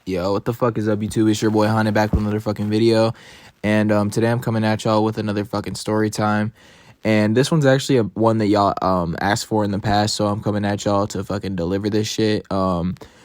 Yo, what the fuck is up, YouTube? It's your boy Hana back with another fucking video. And today I'm coming at y'all with another fucking story time. And this one's actually one that y'all asked for in the past, so I'm coming at y'all to fucking deliver this shit.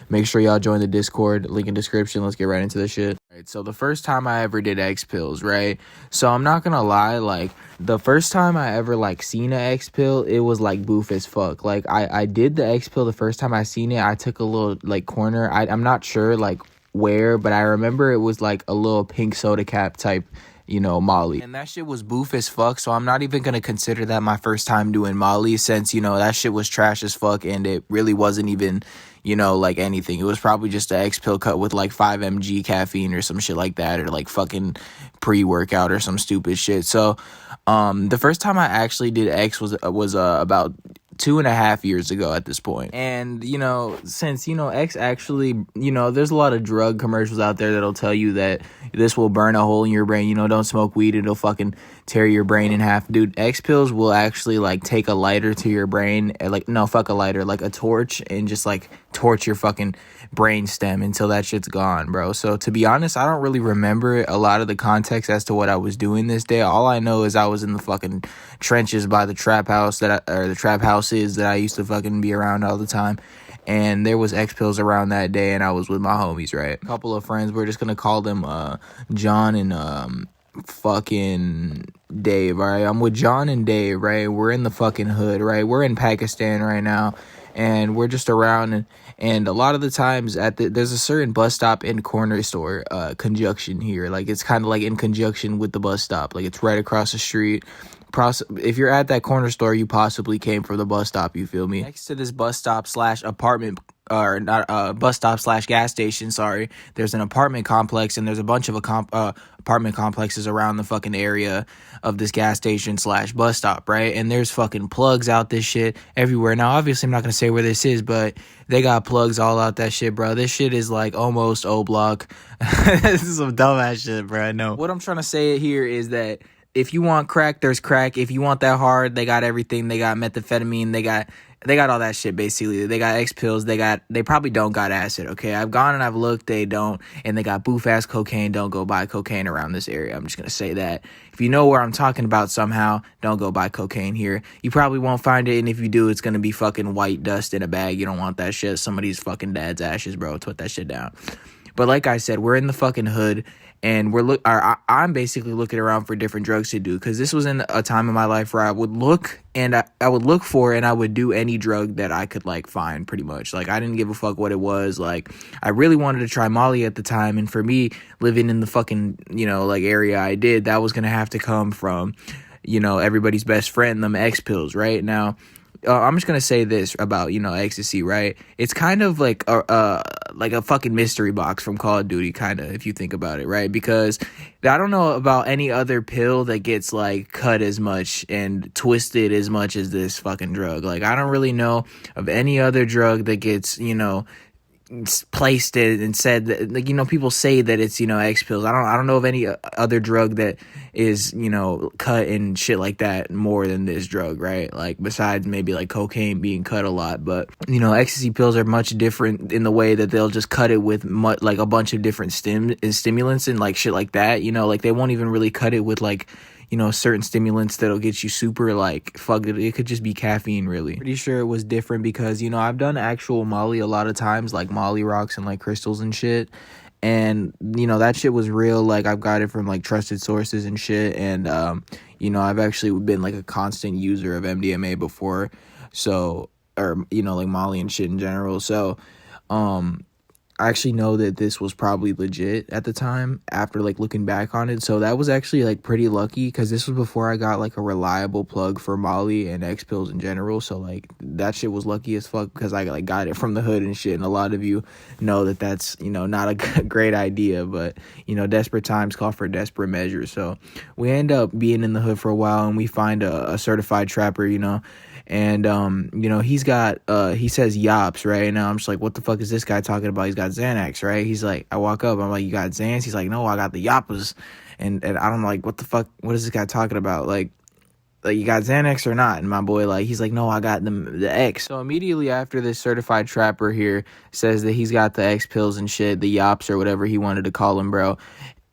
Make sure y'all join the Discord, link in description. Let's get right into this shit. Alright, so the first time I ever did X pills, right? So I'm not gonna lie, like the first time I ever like seen an X pill, it was like boof as fuck. Like I did the X pill the first time I seen it. I took a little like corner. I'm not sure like where, but I remember it was like a little pink soda cap type, Molly. And that shit was boof as fuck, so I'm not even gonna consider that my first time doing Molly, since, that shit was trash as fuck, and it really wasn't even, like anything. It was probably just an X pill cut with like 5 mg caffeine or some shit like that, or like fucking pre-workout or some stupid shit. So, the first time I actually did X was about 2.5 years ago at this point. And, since, X actually, there's a lot of drug commercials out there that'll tell you that this will burn a hole in your brain, don't smoke weed, it'll fucking tear your brain in half. Dude, X pills will actually, like, take a lighter to your brain, like, no, fuck a lighter, like a torch, and just, like, torch your fucking brain stem until that shit's gone, bro. So, to be honest, I don't really remember a lot of the context as to what I was doing this day. All I know is I was in the fucking trenches by the trap house that I used to fucking be around all the time, and there was X pills around that day, and I was with my homies, right? A couple of friends, we're just gonna call them John and fucking Dave. All right, I'm with John and Dave, right? We're in the fucking hood, right? We're in Pakistan right now, and we're just around, and a lot of the times there's a certain bus stop and corner store conjunction here. Like, it's kind of like in conjunction with the bus stop, like it's right across the street. If you're at that corner store, you possibly came from the bus stop, you feel me? Next to this bus stop slash apartment, or not bus stop slash gas station, sorry, there's an apartment complex, and there's a bunch of apartment complexes around the fucking area of this gas station slash bus stop, right? And there's fucking plugs out this shit everywhere. Now, obviously, I'm not gonna say where this is, but they got plugs all out that shit, bro. This shit is like almost O-Block. This is some dumbass shit, bro. I know. What I'm trying to say here is that if you want crack, there's crack. If you want that hard, they got everything. They got methamphetamine. They got all that shit, basically. They got X pills. They probably don't got acid, okay? I've gone and I've looked. They don't. And they got boof-ass cocaine. Don't go buy cocaine around this area. I'm just going to say that. If you know where I'm talking about somehow, don't go buy cocaine here. You probably won't find it. And if you do, it's going to be fucking white dust in a bag. You don't want that shit. Somebody's fucking dad's ashes, bro. Put that shit down. But like I said, we're in the fucking hood. And I'm basically looking around for different drugs to do, because this was in a time in my life where I would look and I would look for, and I would do any drug that I could like find, pretty much. Like, I didn't give a fuck what it was. Like, I really wanted to try Molly at the time, and for me, living in the fucking like area I did, that was gonna have to come from everybody's best friend, them X pills, right? Now, I'm just gonna say this about ecstasy, right? It's kind of like a fucking mystery box from Call of Duty, kind of, if you think about it, right? Because I don't know about any other pill that gets like cut as much and twisted as much as this fucking drug. Like, I don't really know of any other drug that gets placed it and said that, like, people say that it's X pills. I don't know of any other drug that is cut and shit like that more than this drug, right? Like, besides maybe like cocaine being cut a lot, but ecstasy pills are much different in the way that they'll just cut it with like a bunch of different stimulants and like shit like that. Like, they won't even really cut it with like certain stimulants that'll get you super, like, fuck it. It could just be caffeine, really. Pretty sure it was different because, I've done actual Molly a lot of times, like Molly rocks and, like, crystals and shit. And, that shit was real. Like, I've got it from, like, trusted sources and shit. And, I've actually been, like, a constant user of MDMA before. So, or, like, Molly and shit in general. So, I actually know that this was probably legit at the time after like looking back on it. So that was actually like pretty lucky, because this was before I got like a reliable plug for Molly and X pills in general. So like that shit was lucky as fuck, because I like got it from the hood and shit. And a lot of you know that that's not a great idea, but desperate times call for desperate measures. So we end up being in the hood for a while, and we find a certified trapper, and he's got he says Yops, right? And I'm just like, what the fuck is this guy talking about? He's got Xanax, right? He's like, I walk up, I'm like, you got Xans? He's like, no, I got the Yappas. And I'm like, what the fuck, what is this guy talking about? Like, like, you got Xanax or not? And my boy, like, he's like, no, I got the X. So immediately after, this certified trapper here says that he's got the X pills and shit, the yops or whatever he wanted to call them, bro.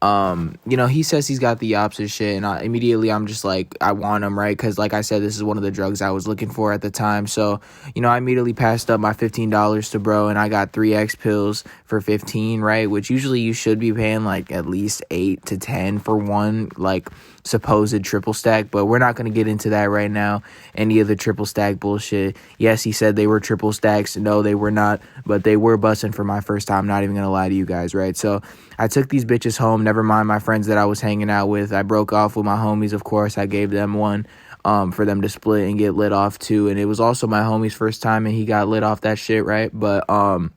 He says he's got the yops and shit, and I'm just like, I want them, right? Because like I said, this is one of the drugs I was looking for at the time. So, I immediately passed up my $15 to bro, and I got 3 X pills for 15, right? Which usually you should be paying like at least 8 to 10 for one, like, supposed triple stack, but we're not going to get into that right now. Any of the triple stack bullshit. Yes, he said they were triple stacks. No, they were not, but they were busting for my first time. Not even going to lie to you guys, right? So I took these bitches home. Never mind my friends that I was hanging out with. I broke off with my homies, of course. I gave them one for them to split and get lit off too. And it was also my homie's first time, and he got lit off that shit, right? But I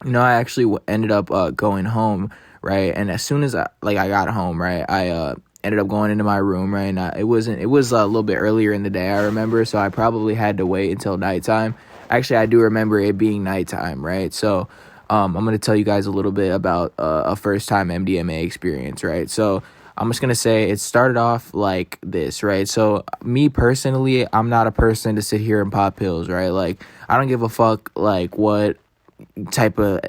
actually ended up going home, right? And as soon as I got home, right, I ended up going into my room, right? And it was a little bit earlier in the day, I remember, so I probably had to wait until nighttime. Actually, I do remember it being nighttime, right? So I'm going to tell you guys a little bit about a first-time MDMA experience, right? So I'm just going to say it started off like this, right? So me personally, I'm not a person to sit here and pop pills, right? Like, I don't give a fuck, like, what type of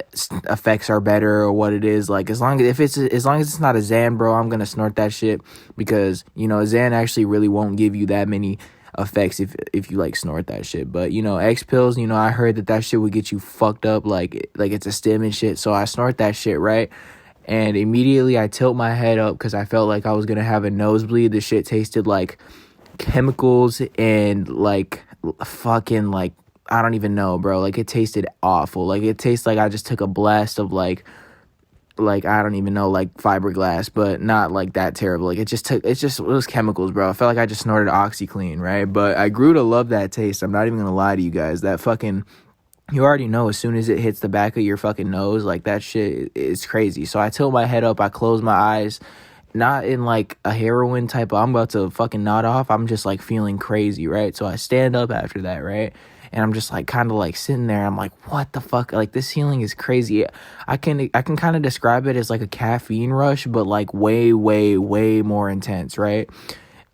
effects are better or what it is. Like, as long as it's not a Xan, bro, I'm gonna snort that shit, because a Xan actually really won't give you that many effects if you like snort that shit. But X pills, I heard that shit would get you fucked up, like it's a stim and shit. So I snort that shit, right? And immediately I tilt my head up because I felt like I was gonna have a nosebleed. The shit tasted like chemicals and like fucking, like, I don't even know, bro. Like, it tasted awful. Like, it tastes like I just took a blast of like I don't even know, like fiberglass, but not like that terrible. Like, it was chemicals, bro. I felt like I just snorted OxyClean, right? But I grew to love that taste. I'm not even gonna lie to you guys. That fucking, you already know, as soon as it hits the back of your fucking nose, like, that shit is crazy. So I tilt my head up, I close my eyes, not in like a heroin type of, I'm about to fucking nod off. I'm just like feeling crazy, right? So I stand up after that, right? And I'm just like kind of like sitting there. I'm like, what the fuck? Like, this feeling is crazy. I can kind of describe it as like a caffeine rush, but like way, way, way more intense, right?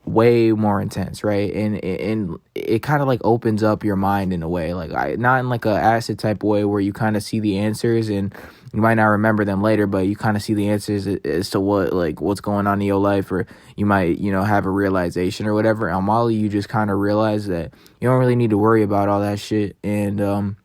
Way more intense, right? And it kind of like opens up your mind in a way, like, not in like a acid type way where you kind of see the answers and you might not remember them later, but you kind of see the answers as to what's going on in your life, or you might have a realization or whatever. On Molly, you just kind of realize that you don't really need to worry about all that shit, and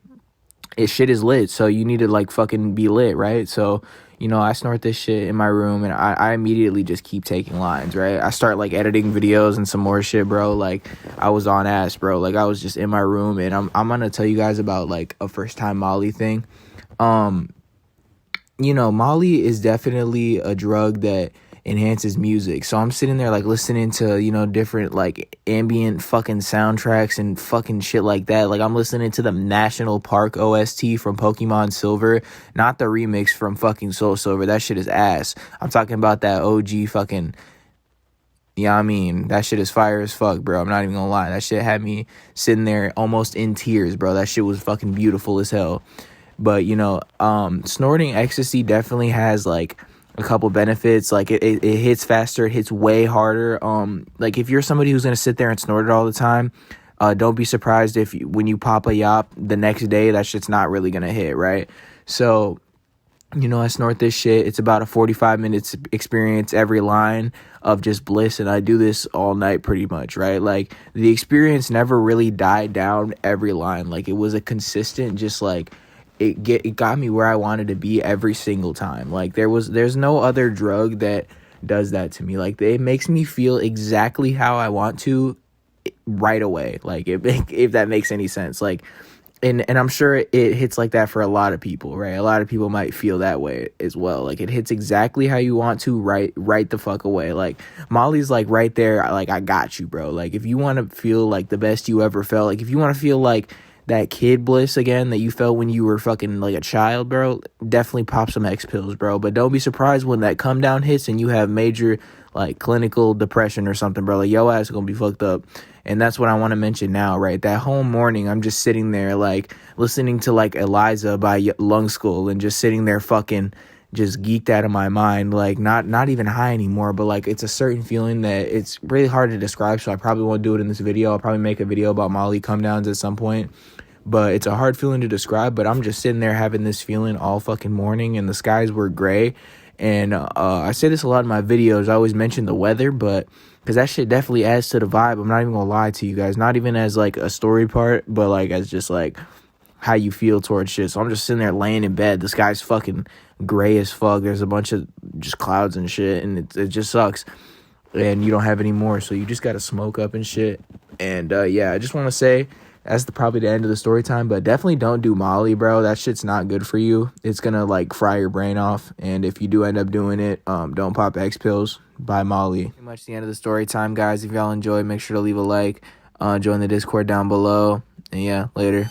shit is lit, so you need to like fucking be lit, right? So I snort this shit in my room, and I immediately just keep taking lines, right? I start like editing videos and some more shit, bro. Like, I was on ass, bro. Like, I was just in my room, and I'm gonna tell you guys about like a first time Molly thing. Molly is definitely a drug that enhances music. So I'm sitting there like listening to, different like ambient fucking soundtracks and fucking shit like that. Like, I'm listening to the National Park OST from Pokemon Silver, not the remix from fucking Soul Silver. That shit is ass. I'm talking about that OG fucking, that shit is fire as fuck, bro. I'm not even gonna lie. That shit had me sitting there almost in tears, bro. That shit was fucking beautiful as hell. But snorting ecstasy definitely has like a couple benefits. Like, it hits faster, it hits way harder. Like, if you're somebody who's gonna sit there and snort it all the time, don't be surprised if when you pop a yop the next day, that shit's not really gonna hit, right? So I snort this shit. It's about a 45 minutes experience every line of just bliss, and I do this all night pretty much, right? Like, the experience never really died down every line. Like, it was a consistent, just like, it got me where I wanted to be every single time. Like, there's no other drug that does that to me. Like, it makes me feel exactly how I want to right away. Like, if that makes any sense. Like, and I'm sure it hits like that for a lot of people, right? A lot of people might feel that way as well. Like, it hits exactly how you want to right the fuck away. Like, Molly's like right there. Like, I got you, bro. Like, if you want to feel like the best you ever felt, like, if you want to feel like that kid bliss again that you felt when you were fucking like a child, bro, definitely pop some X pills, bro. But don't be surprised when that come down hits and you have major like clinical depression or something, bro. Like, yo ass is gonna be fucked up. And that's what I want to mention now, right? That whole morning, I'm just sitting there like listening to like Eliza by Lung School and just sitting there fucking just geeked out of my mind, like not even high anymore, but like it's a certain feeling that it's really hard to describe, so I probably won't do it in this video. I'll probably make a video about Molly come downs at some point, but it's a hard feeling to describe. But I'm just sitting there having this feeling all fucking morning, and the skies were gray. And I say this a lot in my videos. I always mention the weather, but because that shit definitely adds to the vibe. I'm not even gonna lie to you guys, not even as like a story part, but like as just like how you feel towards shit. So I'm just sitting there laying in bed. The sky's fucking gray as fuck. There's a bunch of just clouds and shit, and it just sucks. And you don't have any more, so you just gotta smoke up and shit. And yeah, I just want to say that's probably the end of the story time, but definitely don't do Molly, bro. That shit's not good for you. It's gonna like fry your brain off, and if you do end up doing it, don't pop X pills. Buy Molly. Pretty much the end of the story time, guys. If y'all enjoyed, make sure to leave a like, join the Discord down below, and yeah, later.